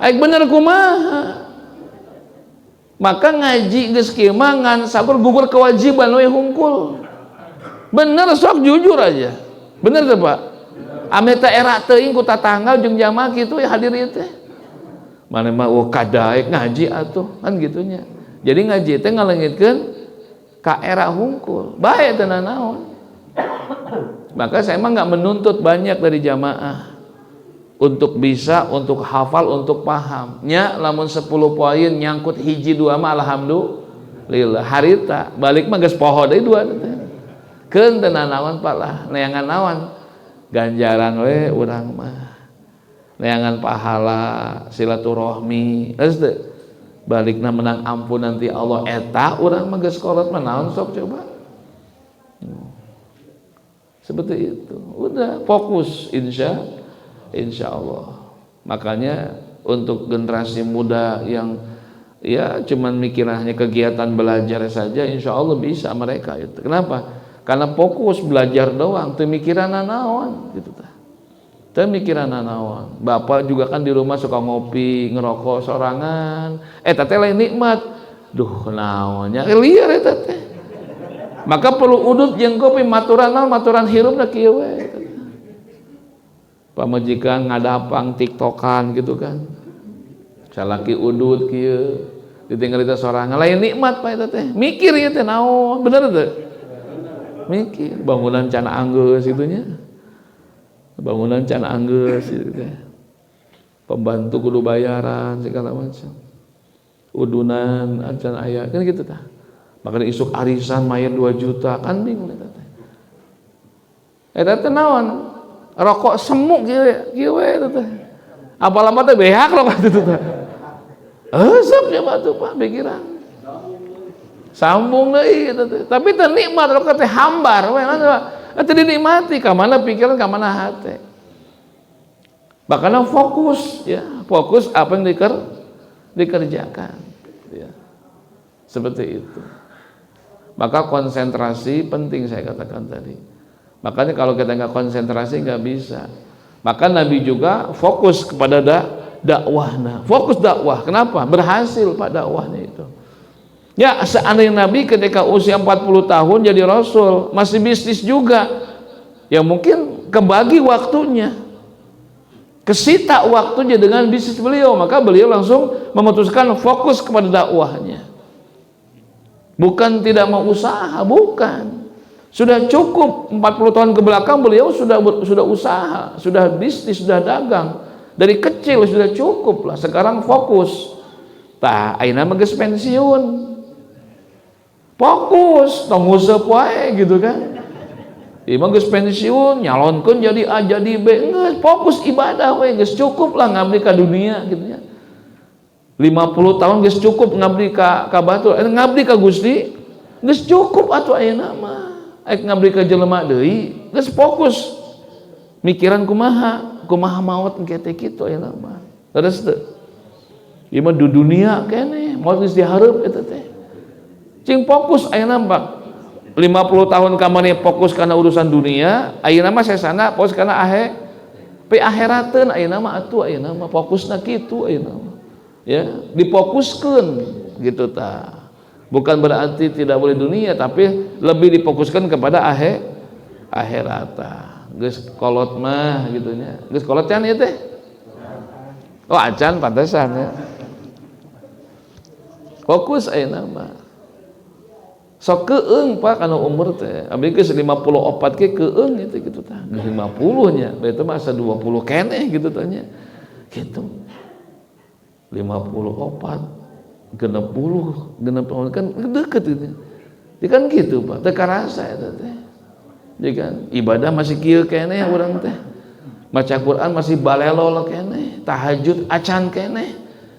Speaker 1: Aik bener kumaha? Maka ngaji geus kieu mah ngan sabar gugur kewajiban we hungkul. Bener sok jujur aja. Bener teh Pak. Ame teh era teuing ku tatangga jeung jamaah kitu ya hadir ieu teh. Mane mah kadaek ngaji atuh kan gitunya. Jadi ngaji teh ngaleungitkeun ka era hungkul. Bae teh naon. Maka saya mah enggak menuntut banyak dari jamaah. Untuk bisa, untuk hafal, untuk paham. Nya lamun 10 poin nyangkut hiji 2 mah alhamdulillah. Harita balik mah geus poho deui 2 teh. Keun teu nanaon Pak lah, neangan naon? Ganjaran we urang mah. Neangan pahala, silaturahmi. Geus teu. Balikna menang ampun nanti Allah eta urang mah geus kolot mah naon sok coba. Seperti itu. Udah fokus insya Allah. Makanya untuk generasi muda yang ya cuman mikirannya kegiatan belajar saja, insya Allah bisa mereka itu. Kenapa? Karena fokus belajar doang, teu mikiran naon gitu tah. Teu mikiran naon. Bapak juga kan di rumah suka ngopi, ngerokok sorangan. Eta teh lain nikmat. Duh naonnya liar eta teh. Maka perlu udut jeung kopi maturan hirupna kieu we. Pamajikan ngadapang tiktokan gitu kan, salaki udut kieu ditinggal itu sorangan lain nikmat Pak eta teh mikir ieu teh naon bener teh mikir bangunan can anggeus gitunya, bangunan can anggeus gitu teh, pembantu kudu bayaran segala macam, udunan can aya kan gitu tah. Makanya isuk arisan mayar 2 juta kan bingung eta teh. Eta teh naon? Rokok semu kieu we teh. Apa-apa teh behak rokok itu teh. Sok coba tuh Pak pikiran. Sambung deui gitu teh. Tapi teh nikmat rokok teh hambar we teh dinikmati ka mana pikiran ka mana hate. Bakana fokus ya, fokus apa yang dikerjakan ya. Seperti itu. Maka konsentrasi penting saya katakan tadi. Makanya kalau kita nggak konsentrasi nggak bisa. Maka Nabi juga fokus kepada dakwahnya, fokus dakwah. Kenapa? Berhasil Pak dakwahnya itu. Ya, seandainya Nabi ketika usia 40 tahun jadi Rasul, masih bisnis juga, ya mungkin kebagi waktunya, kesita waktunya dengan bisnis beliau, maka beliau langsung memutuskan fokus kepada dakwahnya. Bukan tidak mau usaha, bukan. Sudah cukup 40 tahun ke belakang beliau sudah usaha, sudah bisnis, sudah dagang. Dari kecil sudah cukup lah, sekarang fokus. Tah, ayeuna mah geus pensiun. Fokus, tong nguseup wae gitu kan. Ieu mah geus pensiun, nyalonkeun jadi A jadi B, geus fokus ibadah we, geus cukup lah ngabdi ka dunia gitu ya. 50 tahun geus cukup ngabdi ka batur, ngabdi ka Gusti geus cukup atuh ayeuna mah. Aek ngabdi ka jelema deui, geus fokus. Mikiran kumaha maot engke teh kitu ayeuna mah. Terus teu. Ieu mah di dunia keneh, maot geus dihareup eta teh. Cing fokus ayeuna Pak 50 tahun kamari fokus karena urusan dunia, ayeuna mah sesana fokus karena akhirateun ayeuna mah atuh ayeuna mah fokusna kitu ayeuna mah. Ya, difokuskeun gitu tah. Bukan berarti tidak boleh dunia, tapi lebih difokuskan kepada akhirat tah. Geus kolot mah gitu nya. Geus kolot can ieu teh? Oh, acan pantesan ya. Fokus ayeuna mah. Sok keung Pak kana umur teh. Abdi geus 54 ge keung itu gitu tah. Geus 50 nya, berarti mah asa 20 keneh gitu tah nya. Gitu. 54 genep tahun kan deket gitu. Dia kan gitu Pak, teu karasa eta teh. Dia kan ibadah masih kieu keneh urang teh. Maca Quran masih balelol keneh, tahajud acan keneh.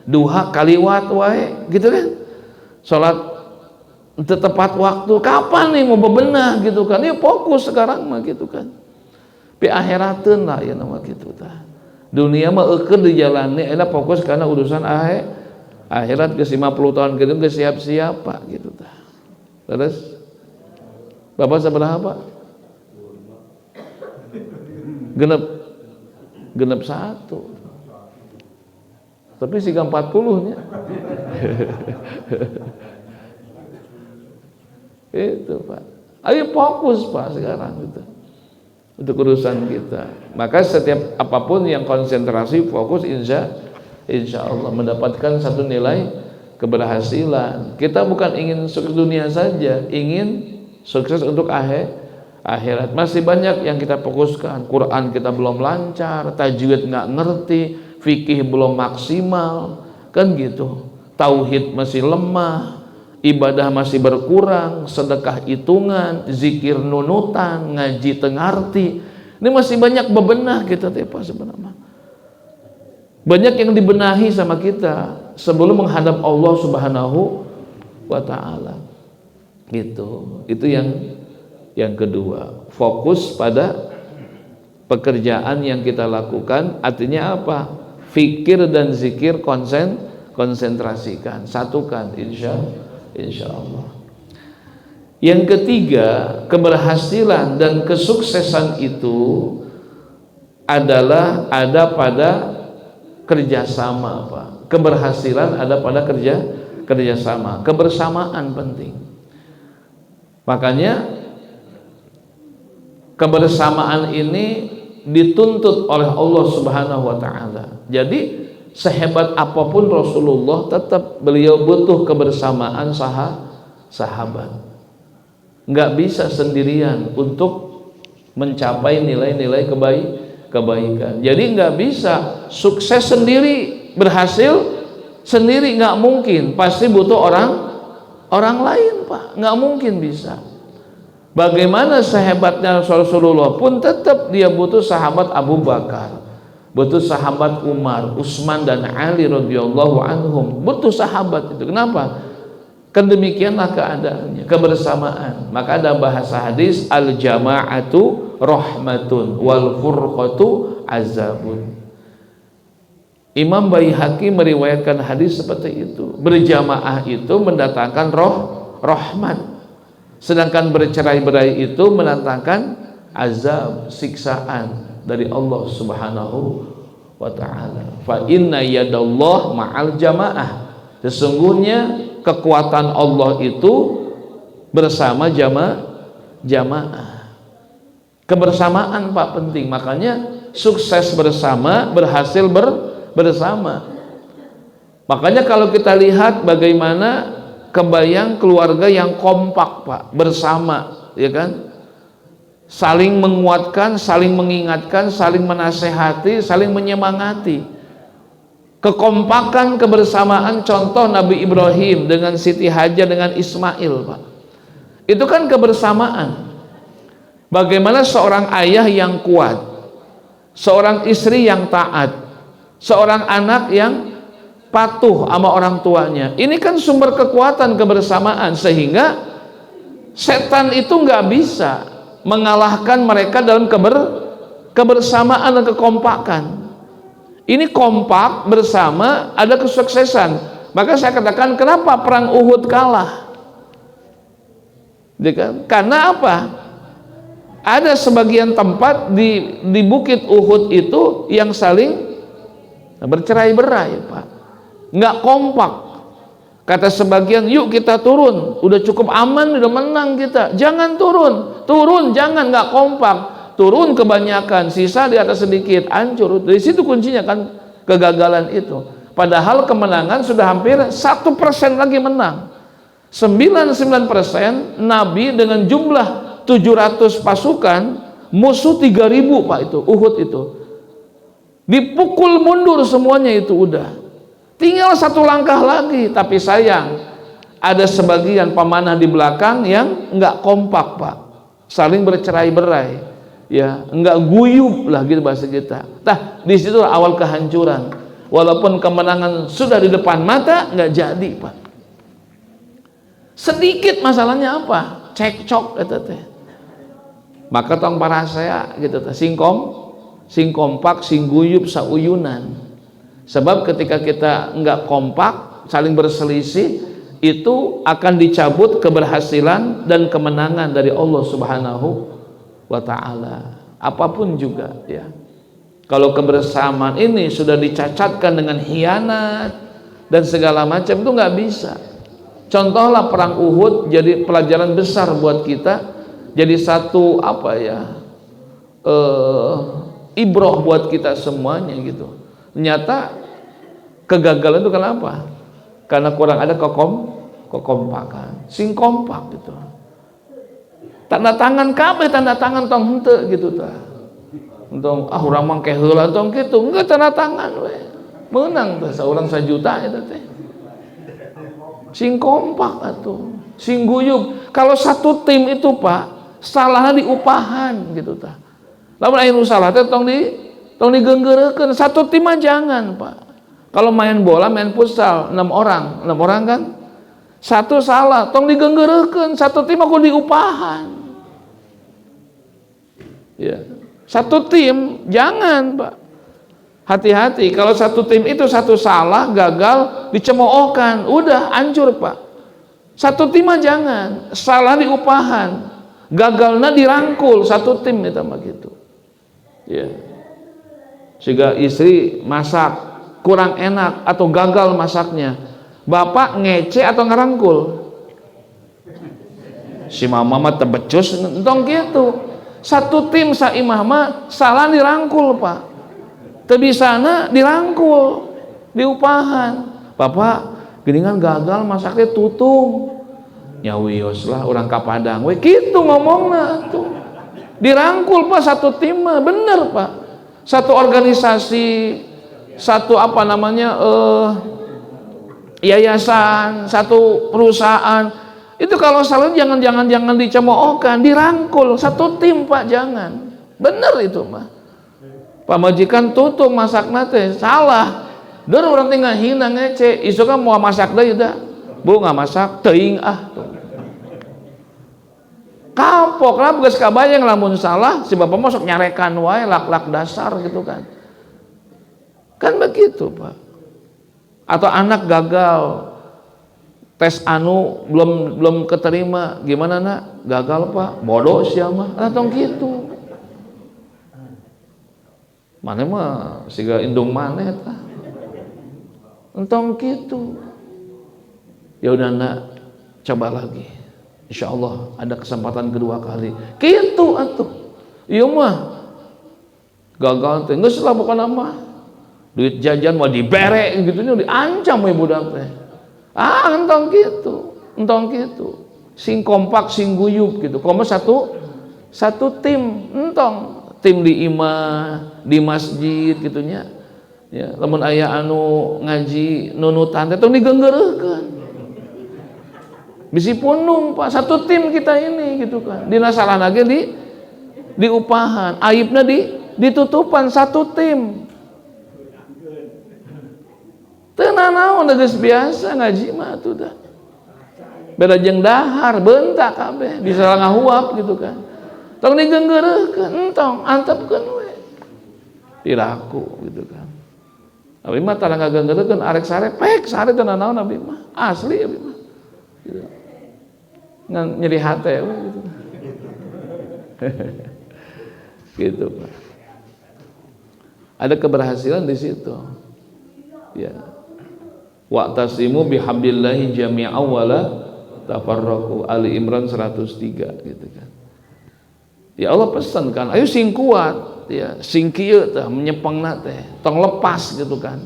Speaker 1: Duha kaliwat wae gitu kan. Salat tepat waktu, kapan nih mau bebenah gitu kan. Ya fokus sekarang mah gitu kan. Pi akhirateun lah ya nama gitu tah. Dunia mah eukeun dijalani eta fokus karena urusan akhirat ke 50 tahun gitu geus siap-siap Pak gitu tah. Terus Bapak sabaraha Pak? Genep 1. Tapi siga 40 nya. Itu Pak. Ayo fokus Pak sekarang gitu. Untuk urusan kita. Maka setiap apapun yang konsentrasi fokus insya Allah mendapatkan satu nilai keberhasilan. Kita bukan ingin sukses dunia saja, ingin sukses untuk akhirat. Masih banyak yang kita fokuskan. Quran kita belum lancar, tajwid nggak ngerti, fikih belum maksimal, kan gitu. Tauhid masih lemah, ibadah masih berkurang, sedekah hitungan, zikir nunutan, ngaji tengarti. Ini masih banyak bebenah kita teh Pak sebenarnya. Banyak yang dibenahi sama kita sebelum menghadap Allah Subhanahu wa taala. Gitu. Itu yang kedua. Fokus pada pekerjaan yang kita lakukan, artinya apa? Fikir dan zikir konsentrasikan, satukan insya Allah. Yang ketiga, keberhasilan dan kesuksesan itu adalah ada pada kerjasama Pak. Keberhasilan ada pada kerjasama, kebersamaan penting. Makanya kebersamaan ini dituntut oleh Allah Subhanahu wa taala. Jadi sehebat apapun Rasulullah, tetap beliau butuh kebersamaan sahabat. Nggak bisa sendirian untuk mencapai nilai-nilai kebaikan. Jadi nggak bisa sukses sendiri, berhasil sendiri, nggak mungkin. Pasti butuh orang lain Pak, nggak mungkin bisa. Bagaimana sehebatnya Rasulullah pun tetap dia butuh sahabat Abu Bakar, butuh sahabat Umar, Utsman dan Ali radhiyallahu anhum, butuh sahabat itu. Kenapa? Kan demikianlah keadaannya, kebersamaan. Maka ada bahasa hadis, al jama'atu rahmatun wal furqatu azabun. Imam Baihaqi meriwayatkan hadis seperti itu. Berjamaah itu mendatangkan rahmat, sedangkan bercerai-berai itu mendatangkan azab, siksaan dari Allah Subhanahu wa taala. Fa inna yadallah ma'al jamaah. Sesungguhnya kekuatan Allah itu bersama jamaah. Kebersamaan Pak penting, makanya sukses bersama, berhasil bersama. Makanya kalau kita lihat bagaimana kebayang keluarga yang kompak Pak, bersama, ya kan? Saling menguatkan, saling mengingatkan, saling menasehati, saling menyemangati. Kekompakan, kebersamaan, contoh Nabi Ibrahim dengan Siti Hajar dengan Ismail Pak. Itu kan kebersamaan. Bagaimana seorang ayah yang kuat, seorang istri yang taat, seorang anak yang patuh sama orang tuanya. Ini kan sumber kekuatan kebersamaan, sehingga setan itu nggak bisa mengalahkan mereka dalam kebersamaan dan kekompakan. Ini kompak bersama, ada kesuksesan. Maka saya katakan kenapa perang Uhud kalah? Karena apa? Ada sebagian tempat di bukit Uhud itu yang saling bercerai-berai Pak, nggak kompak. Kata sebagian, yuk kita turun, udah cukup aman, udah menang kita, jangan turun, jangan, nggak kompak. Turun kebanyakan, sisa di atas sedikit, hancur. Dari situ kuncinya kan kegagalan itu. Padahal kemenangan sudah hampir 1% lagi menang. 99% Nabi dengan jumlah 700 pasukan, musuh 3000 Pak, itu Uhud itu dipukul mundur semuanya, itu udah tinggal satu langkah lagi. Tapi sayang, ada sebagian pemanah di belakang yang nggak kompak Pak, saling bercerai-berai, ya nggak guyub lah gitu bahasa kita. Nah, di situ awal kehancuran. Walaupun kemenangan sudah di depan mata, nggak jadi Pak. Sedikit masalahnya apa? Cekcok kata teh. Maka tong para saya gitu teh, sing kompak, sing guyub, sauyunan. Sebab ketika kita nggak kompak, saling berselisih, itu akan dicabut keberhasilan dan kemenangan dari Allah Subhanahu wa ta'ala. Apapun juga ya. Kalau kebersamaan ini sudah dicacatkan dengan khianat dan segala macam, itu nggak bisa. Contohlah perang Uhud jadi pelajaran besar buat kita, jadi satu apa ya, ibroh buat kita semuanya gitu. Ternyata kegagalan itu kenapa? Karena kurang ada kekompakan, sing kompak gitu. Tanda tangan kabeh, tanda tangan tong henteu gitu tah. Untung urang mah ke heula tong kitu, enggak tanda tangan we. Menang teh saurang 1 juta eta teh. Sing kompak atuh, sing guyub. Kalau satu tim itu Pak, salahnya di upahan gitu tah. Lamun aya nu salah teh tong digeunggeurekeun, satu tim mah jangan Pak. Kalau main bola, main futsal 6 orang kan? Satu salah, tong digeunggeurekeun, satu tim aku diupahan. Ya. Satu tim jangan Pak. Hati-hati, kalau satu tim itu satu salah, gagal, dicemoohkan, udah hancur Pak. Satu tim mah jangan, salah diupahan, gagalnya dirangkul, satu tim itu mah gitu. Ya. Sehingga istri masak kurang enak atau gagal masaknya, bapak ngece atau ngerangkul? Si mama mah tebecus entong gitu. Satu tim saimah mah salah dirangkul Pak. Tebisana dirangkul, diupahan. Bapak geuningan gagal masaknya tutung. Nyawios lah orang ka Padang we kitu ngomongna tuh. Dirangkul Pak satu tim mah, bener Pak. Satu organisasi, satu apa namanya yayasan, satu perusahaan. Itu kalau salah jangan dicemoohkan, dirangkul satu tim Pak, jangan. Bener itu mah. Pak majikan tutung masak nate salah. Dur orang tinggal hina ngece, isu kan mau masak deui da. Bu nggak masak teuing ah. Kapok lah geus kabayang lamun salah si bapak masuk nyarekan wae lak-lak dasar gitu kan. Kan begitu Pak. Atau anak gagal tes anu belum keterima, gimana nak? Gagal Pak, bodoh sia mah. Atong gitu. Mana mah siga indung maneh tah. Entong gitu. Ya udah nak, coba lagi. Insya Allah ada kesempatan kedua kali. Gitu atuh. Iya mah gagal teh geus lah pokona mah. Duit jajan mau dibere gitu nya diancam we budak teh. Entong gitu. Sing kompak sing guyub gitu. Komo satu tim entong. Tim di imah, di masjid gitunya. Ya, lamun aya anu ngaji nunutan teh tong digeunggeureukkeun. Bisi punung Pak, satu tim kita ini gitu kan. Dina salahna ge di upahan, aibna ditutupan satu tim. Teu nanaon geus biasa ngaji mah atuh dah. Beda jeung dahar, beuntak kabeh, bisa ngahuap gitu kan. Tong digeunggeureukkeun, entong antepkeun we. Piraku gitu kan. Abi mah tara ngageunggeureukkeun arek sare, pek sare teu nanaon abi mah. Asli abi mah. Gitu. Ngan nyeri hate we gitu. Gitu Pak. Ada keberhasilan di situ. Ya. Wa'tasimu bihablillahi jami'a wala tafarraqu. Ali Imran 103 gitu kan. Ya Allah pesan kan, ayo sing kuat ya, sing kieu teh menyepengna teh, tong lepas gitu kan.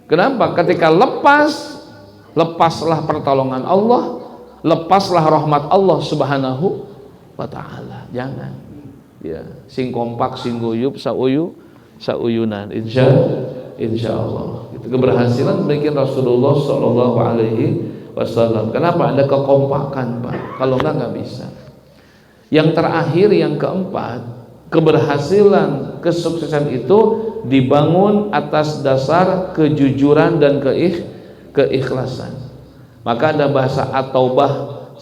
Speaker 1: Kenapa? Ketika lepaslah pertolongan Allah, lepaslah rahmat Allah Subhanahu wa taala. Jangan ya, sing kompak sing guyub sauyunan insya Allah. Itu keberhasilan bikin Rasulullah sallallahu alaihi wasallam. Kenapa? Ada kekompakan, Pak. Kalau enggak bisa. Yang terakhir, yang keempat, keberhasilan, kesuksesan itu dibangun atas dasar kejujuran dan keikhlasan. Maka ada bahasa At-Taubah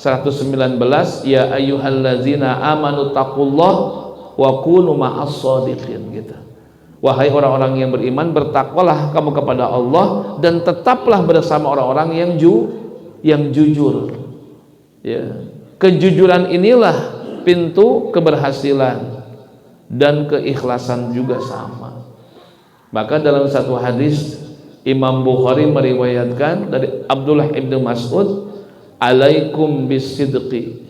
Speaker 1: 119, ya ayyuhallazina amanu taqullah wa kunu ma'as shadiqin gitu. Wahai orang-orang yang beriman, bertakwalah kamu kepada Allah dan tetaplah bersama orang-orang yang jujur. Ya. Kejujuran inilah pintu keberhasilan, dan keikhlasan juga sama. Maka dalam satu hadis Imam Bukhari meriwayatkan dari Abdullah ibnu Mas'ud, alaikum bisidqi,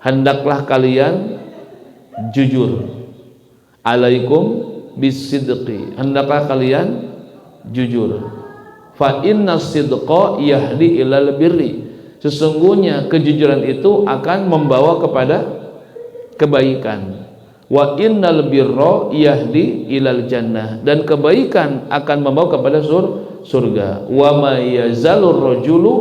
Speaker 1: hendaklah kalian jujur. Alaikum bisidqi, hendaklah kalian jujur. Fa inna sidqa yahdi ilal birri, sesungguhnya kejujuran itu akan membawa kepada kebaikan. Wa innal birra yahdi ilal jannah, dan kebaikan akan membawa kepada surga. Wa ma yazalur rajulu,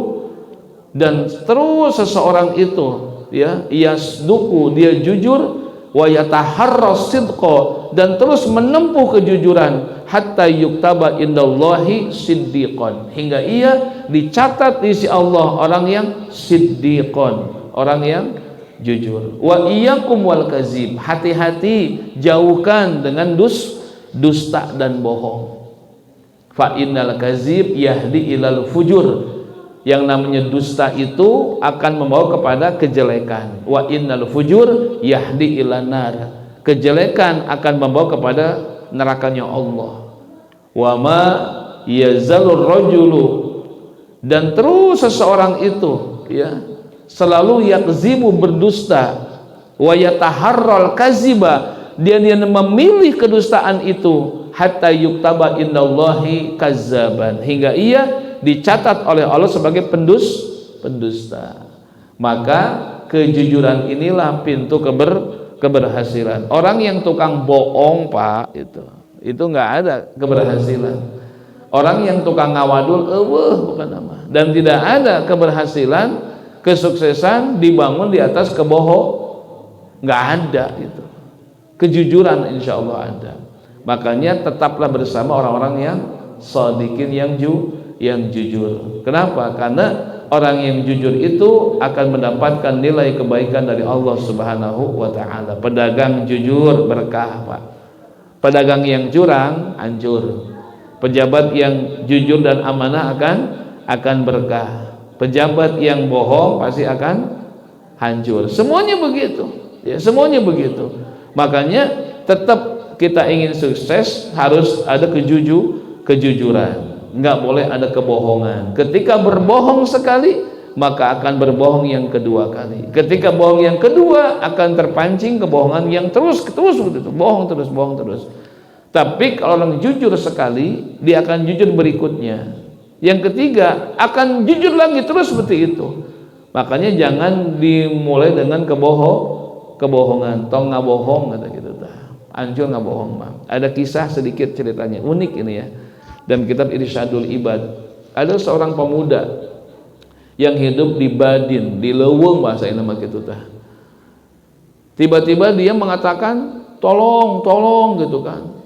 Speaker 1: dan terus seseorang itu ya yasduku, dia jujur, wa yataharras sidqa, dan terus menempuh kejujuran, hatta yuktaba indallahi siddiqan, hingga ia dicatat di sisi Allah orang yang siddiqan, orang yang jujur. Wa iyyakum wal kazib, hati-hati jauhkan dengan dusta dan bohong. Fa innal kazib yahdi ilal fujur, yang namanya dusta itu akan membawa kepada kejelekan. Wa innal fujur yahdi ilan nar, kejelekan akan membawa kepada nerakanya Allah. Wa ma yazalur rajulu, dan terus seseorang itu ya selalu yakzibu, berdusta, wa yataharral kaziba, dia memilih kedustaan itu, hatta yuktaba indallahi kazzaban, hingga ia dicatat oleh Allah sebagai pendusta. Maka kejujuran inilah pintu keberhasilan. Orang yang tukang bohong, Pak, itu nggak ada keberhasilan. Orang yang tukang ngawadul, bukan nama, dan tidak ada keberhasilan, kesuksesan dibangun di atas nggak ada itu. Kejujuran insya Allah ada. Makanya tetaplah bersama orang-orang yang shadiqin, yang jujur. Kenapa? Karena orang yang jujur itu akan mendapatkan nilai kebaikan dari Allah Subhanahu wa taala. Pedagang jujur berkah, Pak. Pedagang yang curang hancur. Pejabat yang jujur dan amanah akan berkah. Pejabat yang bohong pasti akan hancur. Semuanya begitu. Ya, semuanya begitu. Makanya tetap kita ingin sukses harus ada kejujuran. nggak boleh ada kebohongan. Ketika berbohong sekali, maka akan berbohong yang kedua kali. Ketika bohong yang kedua, akan terpancing kebohongan yang terus begitu, bohong terus. Tapi kalau orang jujur sekali, dia akan jujur berikutnya. Yang ketiga, akan jujur lagi terus seperti itu. Makanya jangan dimulai dengan kebohongan. Tong ngabohong kata gitu tah. Ancur ngabohong mah. Ada kisah sedikit ceritanya, unik ini ya. Dalam kitab Irsyadul Ibad, ada seorang pemuda yang hidup di Badin, di Leuweung bahasa nama gitu tah. Tiba-tiba dia mengatakan, tolong gitu kan.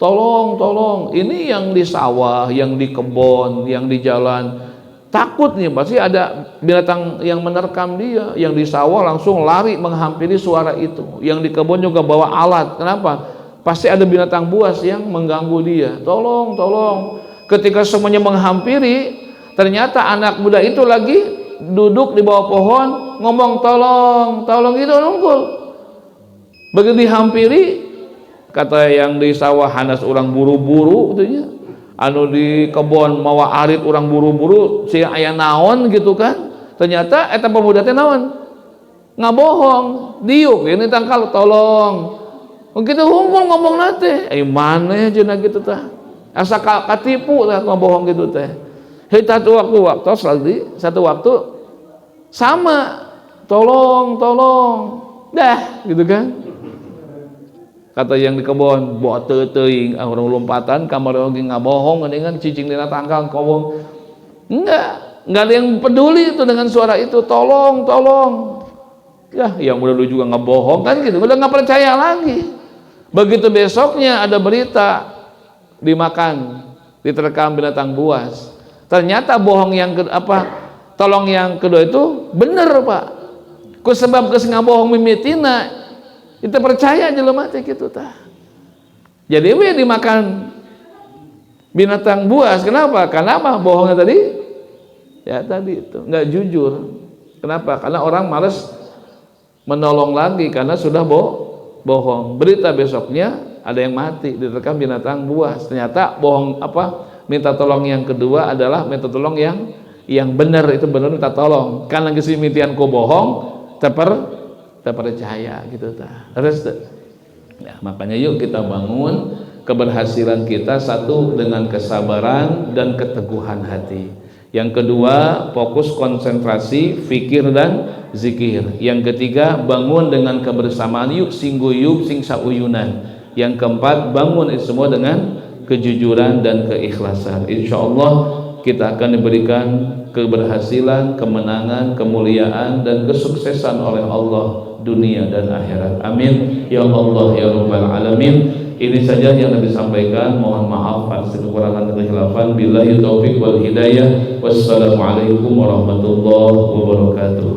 Speaker 1: Tolong. Ini yang di sawah, yang di kebun, yang di jalan, takut nih, pasti ada binatang yang menerkam dia. Yang di sawah langsung lari menghampiri suara itu. Yang di kebun juga bawa alat. Kenapa? Pasti ada binatang buas yang mengganggu dia. Tolong. Ketika semuanya menghampiri, ternyata anak muda itu lagi duduk di bawah pohon ngomong tolong gitu nungkul. Begitu dihampiri, kata yang di sawah hanas orang buru-buru gitu ya. Anu di kebon mawa arit orang buru-buru si aya naon gitu kan. Ternyata eta pemuda teh naon? Ngabohong, diuk ini tangkal tolong. Begitu hungkul ngomong nate, maneh cenah gitu tah. Asa katipu tah ngabohong gitu teh. Satu waktu sama tolong dah gitu kan. Kata yang di kebon bawa teuing orang lompatan kamar lagi ngabohong dengan cicing dina tangkal kobong. Enggak ada yang peduli itu dengan suara itu tolong. Ya yang udah lu juga ngabohong kan gitu, udah nggak percaya lagi. Begitu besoknya ada berita dimakan, diterkam binatang buas. Ternyata bohong yang tolong yang kedua itu bener Pak. Ku sebab geus ngabohong mimitina, kita percaya jelema teh kitu tah. Jadi we dimakan binatang buas. Kenapa? Karena apa? Bohongnya tadi? Ya tadi itu nggak jujur. Kenapa? Karena orang malas menolong lagi karena sudah bohong. Berita besoknya ada yang mati diterkam binatang buas. Ternyata bohong minta tolong yang kedua adalah minta tolong yang benar, itu benar minta tolong. Karena geus mimitian ku bohong, terpercaya gitu tah. Ya, makanya yuk kita bangun keberhasilan kita, satu dengan kesabaran dan keteguhan hati. Yang kedua, fokus konsentrasi, fikir dan zikir. Yang ketiga, bangun dengan kebersamaan, yuk sing guyub sing sauyunan. Yang keempat, bangun itu semua dengan kejujuran dan keikhlasan. Insyaallah kita akan diberikan keberhasilan, kemenangan, kemuliaan dan kesuksesan oleh Allah dunia dan akhirat. Amin ya Allah ya rabbal alamin. Ini saja yang disampaikan. Mohon maaf atas kekurangan dan kekhilafan. Billahi taufik wal hidayah. Wassalamualaikum warahmatullahi wabarakatuh.